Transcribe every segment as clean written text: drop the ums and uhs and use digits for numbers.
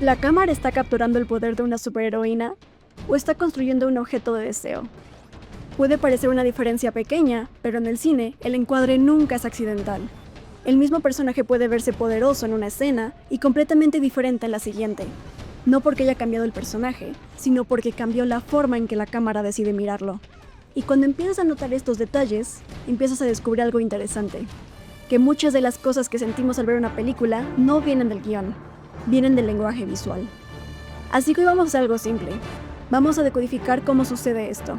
¿La cámara está capturando el poder de una superheroína o está construyendo un objeto de deseo? Puede parecer una diferencia pequeña, pero en el cine el encuadre nunca es accidental. El mismo personaje puede verse poderoso en una escena y completamente diferente en la siguiente. No porque haya cambiado el personaje, sino porque cambió la forma en que la cámara decide mirarlo. Y cuando empiezas a notar estos detalles, empiezas a descubrir algo interesante. Que muchas de las cosas que sentimos al ver una película no vienen del guión, vienen del lenguaje visual. Así que hoy vamos a hacer algo simple. Vamos a decodificar cómo sucede esto.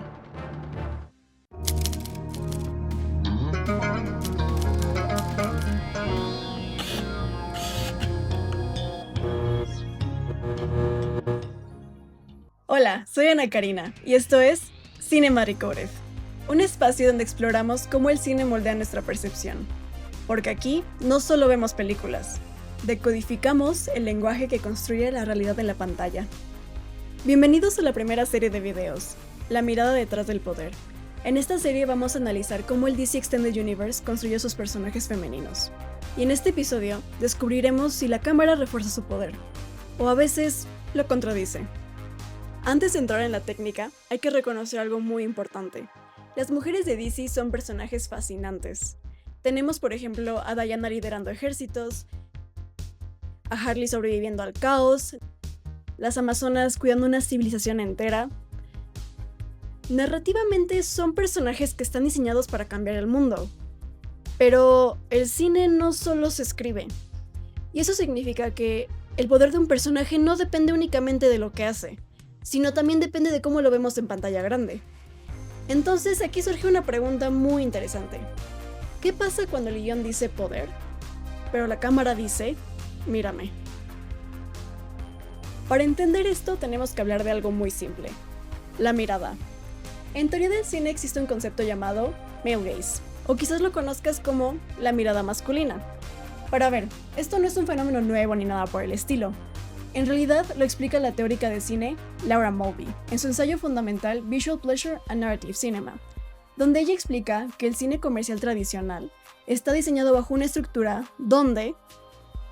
Hola, soy Ana Karina y esto es Cinema Recorded, un espacio donde exploramos cómo el cine moldea nuestra percepción. Porque aquí no solo vemos películas, decodificamos el lenguaje que construye la realidad en la pantalla. Bienvenidos a la primera serie de videos, La mirada detrás del poder. En esta serie vamos a analizar cómo el DC Extended Universe construyó sus personajes femeninos. Y en este episodio descubriremos si la cámara refuerza su poder, o a veces lo contradice. Antes de entrar en la técnica, hay que reconocer algo muy importante. Las mujeres de DC son personajes fascinantes. Tenemos, por ejemplo, a Diana liderando ejércitos, a Harley sobreviviendo al caos, las Amazonas cuidando una civilización entera. Narrativamente son personajes que están diseñados para cambiar el mundo. Pero el cine no solo se escribe. Y eso significa que el poder de un personaje no depende únicamente de lo que hace, sino también depende de cómo lo vemos en pantalla grande. Entonces aquí surge una pregunta muy interesante. ¿Qué pasa cuando el guión dice poder, pero la cámara dice, mírame? Para entender esto tenemos que hablar de algo muy simple, la mirada. En teoría del cine existe un concepto llamado male gaze, o quizás lo conozcas como la mirada masculina. Pero a ver, esto no es un fenómeno nuevo ni nada por el estilo. En realidad lo explica la teórica de cine Laura Mulvey en su ensayo fundamental Visual Pleasure and Narrative Cinema, donde ella explica que el cine comercial tradicional está diseñado bajo una estructura donde,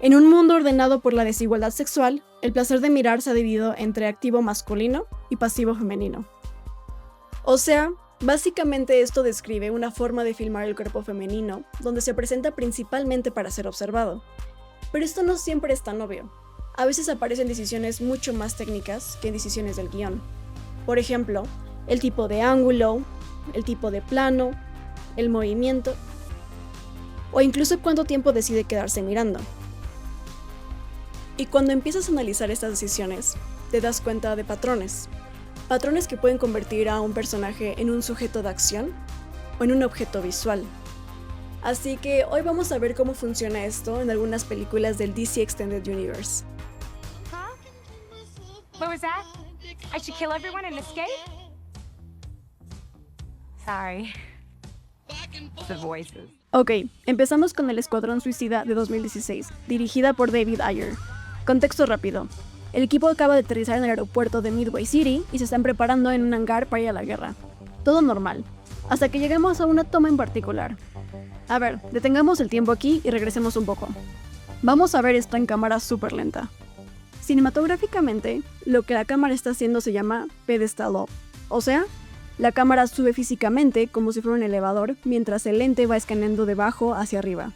en un mundo ordenado por la desigualdad sexual, el placer de mirar se ha dividido entre activo masculino y pasivo femenino. O sea, básicamente esto describe una forma de filmar el cuerpo femenino donde se presenta principalmente para ser observado. Pero esto no siempre es tan obvio. A veces aparecen decisiones mucho más técnicas que decisiones del guión. Por ejemplo, el tipo de ángulo, el tipo de plano, el movimiento, o incluso cuánto tiempo decide quedarse mirando. Y cuando empiezas a analizar estas decisiones, te das cuenta de patrones. Patrones que pueden convertir a un personaje en un sujeto de acción o en un objeto visual. Así que hoy vamos a ver cómo funciona esto en algunas películas del DC Extended Universe. What was that? I should kill everyone and escape? Sorry. The voices. Ok, empezamos con El Escuadrón Suicida de 2016, dirigida por David Ayer. Contexto rápido. El equipo acaba de aterrizar en el aeropuerto de Midway City y se están preparando en un hangar para ir a la guerra. Todo normal, hasta que llegamos a una toma en particular. A ver, detengamos el tiempo aquí y regresemos un poco. Vamos a ver esto en cámara súper lenta. Cinematográficamente, lo que la cámara está haciendo se llama pedestal up, o sea, la cámara sube físicamente como si fuera un elevador mientras el lente va escaneando de abajo hacia arriba.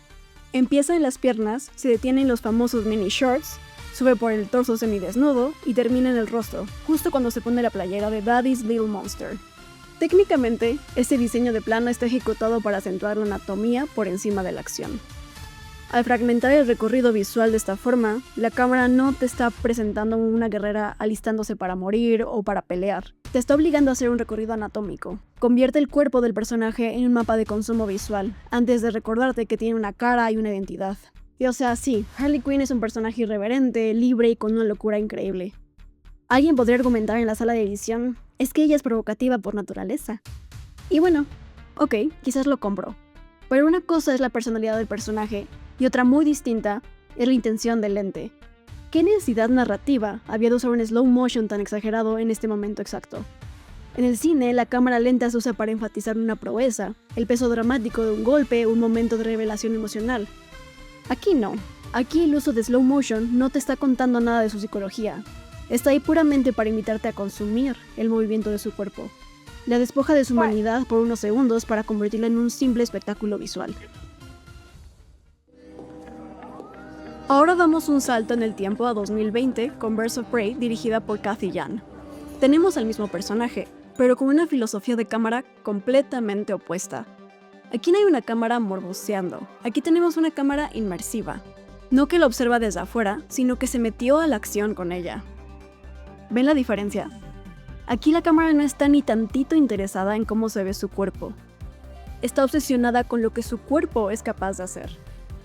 Empieza en las piernas, se detiene en los famosos mini shorts, sube por el torso semidesnudo y termina en el rostro, justo cuando se pone la playera de Daddy's Little Monster. Técnicamente, este diseño de plano está ejecutado para acentuar la anatomía por encima de la acción. Al fragmentar el recorrido visual de esta forma, la cámara no te está presentando una guerrera alistándose para morir o para pelear. Te está obligando a hacer un recorrido anatómico. Convierte el cuerpo del personaje en un mapa de consumo visual, antes de recordarte que tiene una cara y una identidad. Y o sea, sí, Harley Quinn es un personaje irreverente, libre y con una locura increíble. Alguien podría argumentar en la sala de edición, es que ella es provocativa por naturaleza. Y bueno, ok, quizás lo compro. Pero una cosa es la personalidad del personaje, y otra muy distinta es la intención del lente. ¿Qué necesidad narrativa había de usar un slow motion tan exagerado en este momento exacto? En el cine, la cámara lenta se usa para enfatizar una proeza, el peso dramático de un golpe o un momento de revelación emocional. Aquí no. Aquí el uso de slow motion no te está contando nada de su psicología. Está ahí puramente para invitarte a consumir el movimiento de su cuerpo. La despoja de su humanidad por unos segundos para convertirla en un simple espectáculo visual. Ahora damos un salto en el tiempo a 2020 con Birds of Prey, dirigida por Cathy Yan. Tenemos al mismo personaje, pero con una filosofía de cámara completamente opuesta. Aquí no hay una cámara morboseando, aquí tenemos una cámara inmersiva. No que la observa desde afuera, sino que se metió a la acción con ella. ¿Ven la diferencia? Aquí la cámara no está ni tantito interesada en cómo se ve su cuerpo. Está obsesionada con lo que su cuerpo es capaz de hacer.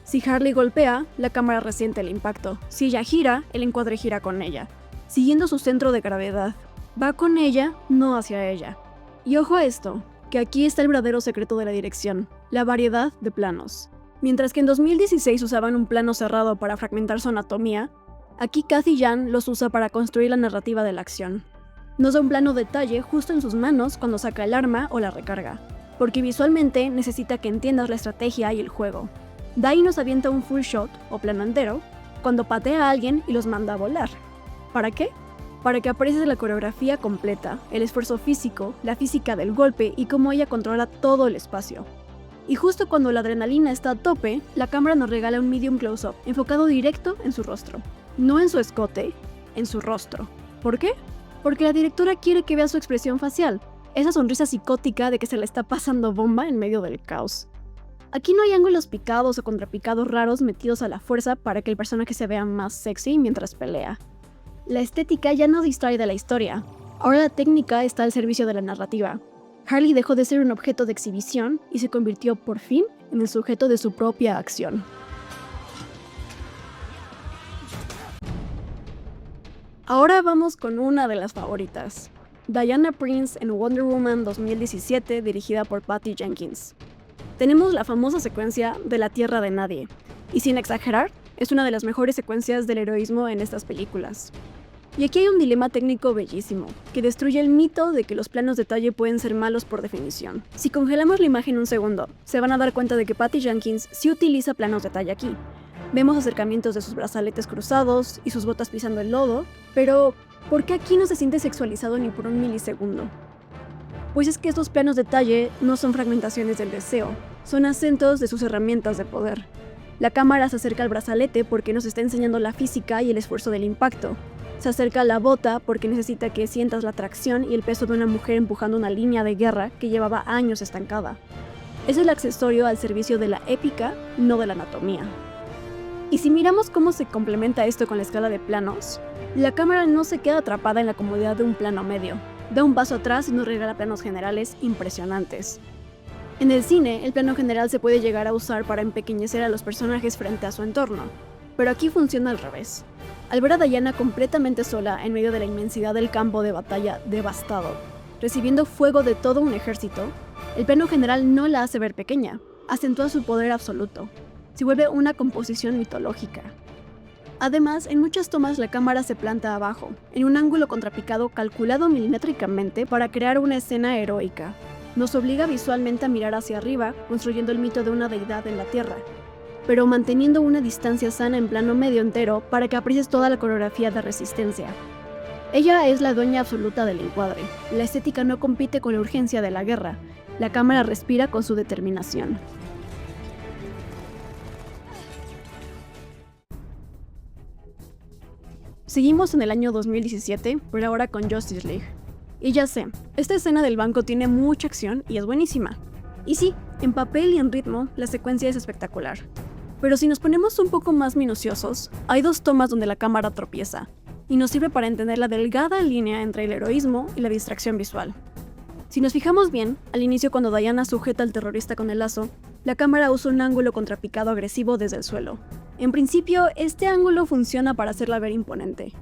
Si Harley golpea, la cámara resiente el impacto. Si ella gira, el encuadre gira con ella, siguiendo su centro de gravedad. Va con ella, no hacia ella. Y ojo a esto, que aquí está el verdadero secreto de la dirección, la variedad de planos. Mientras que en 2016 usaban un plano cerrado para fragmentar su anatomía, aquí Cathy Yan los usa para construir la narrativa de la acción. Nos da un plano detalle justo en sus manos cuando saca el arma o la recarga, porque visualmente necesita que entiendas la estrategia y el juego. De ahí nos avienta un full shot, o plano entero, cuando patea a alguien y los manda a volar. ¿Para qué? Para que aprecie la coreografía completa, el esfuerzo físico, la física del golpe y cómo ella controla todo el espacio. Y justo cuando la adrenalina está a tope, la cámara nos regala un medium close-up, enfocado directo en su rostro. No en su escote, en su rostro. ¿Por qué? Porque la directora quiere que vea su expresión facial, esa sonrisa psicótica de que se le está pasando bomba en medio del caos. Aquí no hay ángulos picados o contrapicados raros metidos a la fuerza para que el personaje se vea más sexy mientras pelea. La estética ya no distrae de la historia, ahora la técnica está al servicio de la narrativa. Harley dejó de ser un objeto de exhibición y se convirtió por fin en el sujeto de su propia acción. Ahora vamos con una de las favoritas, Diana Prince en Wonder Woman 2017, dirigida por Patty Jenkins. Tenemos la famosa secuencia de la Tierra de Nadie, y sin exagerar, es una de las mejores secuencias del heroísmo en estas películas. Y aquí hay un dilema técnico bellísimo, que destruye el mito de que los planos de detalle pueden ser malos por definición. Si congelamos la imagen un segundo, se van a dar cuenta de que Patty Jenkins sí utiliza planos de detalle aquí. Vemos acercamientos de sus brazaletes cruzados y sus botas pisando el lodo, pero ¿por qué aquí no se siente sexualizado ni por un milisegundo? Pues es que estos planos de detalle no son fragmentaciones del deseo, son acentos de sus herramientas de poder. La cámara se acerca al brazalete porque nos está enseñando la física y el esfuerzo del impacto. Se acerca a la bota porque necesita que sientas la tracción y el peso de una mujer empujando una línea de guerra que llevaba años estancada. Es el accesorio al servicio de la épica, no de la anatomía. Y si miramos cómo se complementa esto con la escala de planos, la cámara no se queda atrapada en la comodidad de un plano medio. Da un paso atrás y nos regala planos generales impresionantes. En el cine, el plano general se puede llegar a usar para empequeñecer a los personajes frente a su entorno, pero aquí funciona al revés. Al ver a Diana completamente sola en medio de la inmensidad del campo de batalla devastado, recibiendo fuego de todo un ejército, el plano general no la hace ver pequeña, acentúa su poder absoluto. Se vuelve una composición mitológica. Además, en muchas tomas la cámara se planta abajo, en un ángulo contrapicado calculado milimétricamente para crear una escena heroica. Nos obliga visualmente a mirar hacia arriba, construyendo el mito de una deidad en la Tierra, pero manteniendo una distancia sana en plano medio entero para que aprecies toda la coreografía de resistencia. Ella es la dueña absoluta del encuadre. La estética no compite con la urgencia de la guerra. La cámara respira con su determinación. Seguimos en el año 2017, pero ahora con Justice League. Y ya sé, esta escena del banco tiene mucha acción y es buenísima. Y sí, en papel y en ritmo, la secuencia es espectacular. Pero si nos ponemos un poco más minuciosos, hay dos tomas donde la cámara tropieza, y nos sirve para entender la delgada línea entre el heroísmo y la distracción visual. Si nos fijamos bien, al inicio cuando Diana sujeta al terrorista con el lazo, la cámara usa un ángulo contrapicado agresivo desde el suelo. En principio, este ángulo funciona para hacerla ver imponente.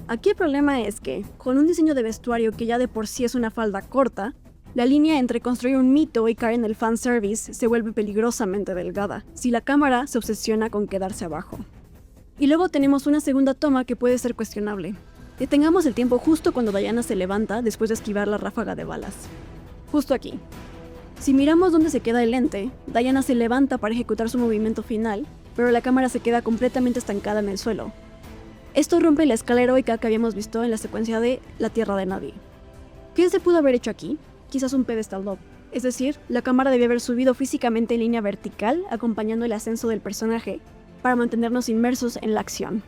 Aquí el problema es que, con un diseño de vestuario que ya de por sí es una falda corta, la línea entre construir un mito y caer en el fanservice se vuelve peligrosamente delgada, si la cámara se obsesiona con quedarse abajo. Y luego tenemos una segunda toma que puede ser cuestionable. Detengamos el tiempo justo cuando Diana se levanta después de esquivar la ráfaga de balas. Justo aquí. Si miramos dónde se queda el lente, Diana se levanta para ejecutar su movimiento final, pero la cámara se queda completamente estancada en el suelo. Esto rompe la escala heroica que habíamos visto en la secuencia de La Tierra de Nadie. ¿Qué se pudo haber hecho aquí? Quizás un pedestal loop. Es decir, la cámara debía haber subido físicamente en línea vertical, acompañando el ascenso del personaje, para mantenernos inmersos en la acción.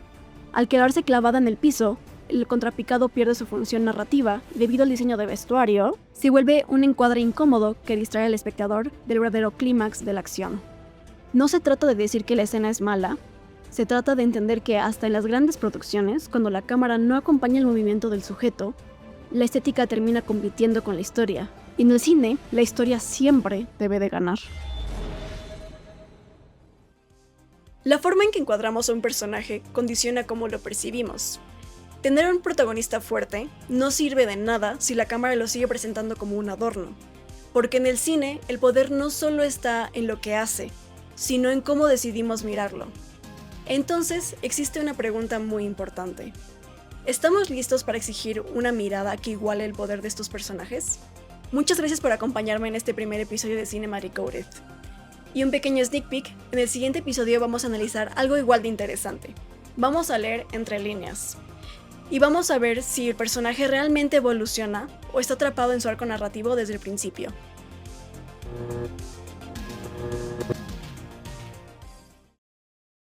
Al quedarse clavada en el piso, el contrapicado pierde su función narrativa y debido al diseño de vestuario, se vuelve un encuadre incómodo que distrae al espectador del verdadero clímax de la acción. No se trata de decir que la escena es mala, se trata de entender que hasta en las grandes producciones, cuando la cámara no acompaña el movimiento del sujeto, la estética termina compitiendo con la historia, y en el cine, la historia siempre debe de ganar. La forma en que encuadramos a un personaje condiciona cómo lo percibimos. Tener un protagonista fuerte no sirve de nada si la cámara lo sigue presentando como un adorno, porque en el cine el poder no solo está en lo que hace, sino en cómo decidimos mirarlo. Entonces, existe una pregunta muy importante. ¿Estamos listos para exigir una mirada que iguale el poder de estos personajes? Muchas gracias por acompañarme en este primer episodio de Cinema Decoded. Y un pequeño sneak peek, en el siguiente episodio vamos a analizar algo igual de interesante. Vamos a leer entre líneas. Y vamos a ver si el personaje realmente evoluciona o está atrapado en su arco narrativo desde el principio.